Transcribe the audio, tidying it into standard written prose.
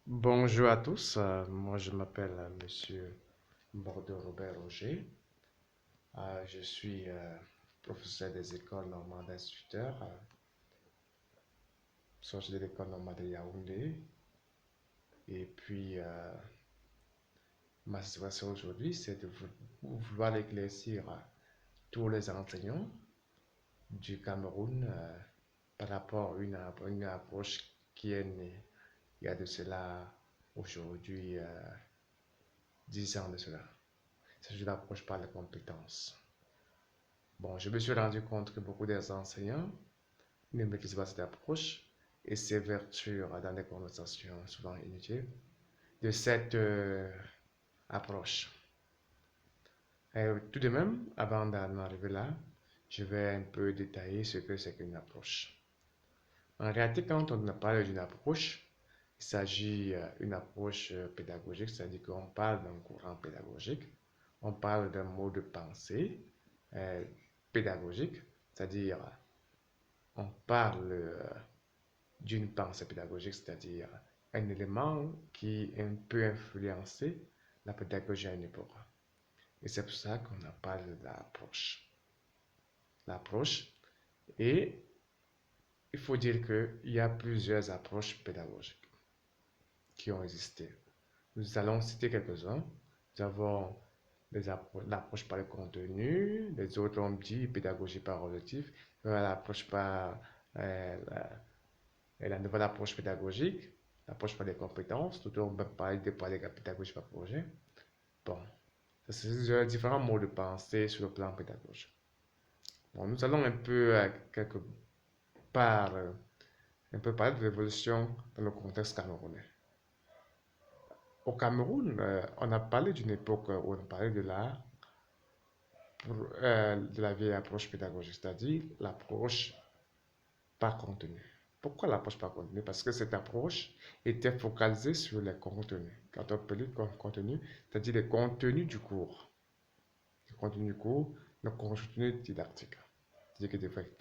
Bonjour à tous, moi je m'appelle Monsieur Bordeaux Robert Roger. Je suis professeur des écoles normales d'instituteurs, sorti de l'école normale de Yaoundé. Et puis ma situation aujourd'hui, c'est de vouloir éclaircir tous les enseignants du Cameroun par rapport à une approche qui est née il y a de cela aujourd'hui 10 ans de cela. C'est une approche par les compétences. Bon, je me suis rendu compte que beaucoup des enseignants ne maîtrisent pas cette approche et s'évertuent dans des conversations souvent inutiles de cette approche. Tout de même, avant d'en arriver là, je vais un peu détailler ce que c'est qu'une approche. En réalité, quand on parle d'une approche, il s'agit d'une approche pédagogique, c'est-à-dire qu'on parle d'un courant pédagogique, on parle d'un mode de pensée euh, pédagogique, c'est-à-dire on parle d'une pensée pédagogique, c'est-à-dire un élément qui peut influencer la pédagogie à une époque. Et c'est pour ça qu'on parle de l'approche. L'approche, et il faut dire qu'il y a plusieurs approches pédagogiques qui ont existé. Nous allons citer quelques-uns. Nous avons l'approche par le contenu, les autres ont dit pédagogie par objectif, l'approche par la nouvelle approche pédagogique, l'approche par les compétences, tout on peut parler de pédagogie par projet. Bon, c'est différents modes de pensée sur le plan pédagogique. Bon, nous allons un peu quelque part un peu parler de l'évolution dans le contexte camerounais. Au Cameroun, on a parlé d'une époque où on parlait de la vieille approche pédagogique, c'est-à-dire l'approche par contenu. Pourquoi l'approche par contenu? Parce que cette approche était focalisée sur les contenus. Quand on parle de contenu, c'est-à-dire les contenus du cours. Le contenu du cours, le contenu didactique. C'est-à-dire qu'il devrait être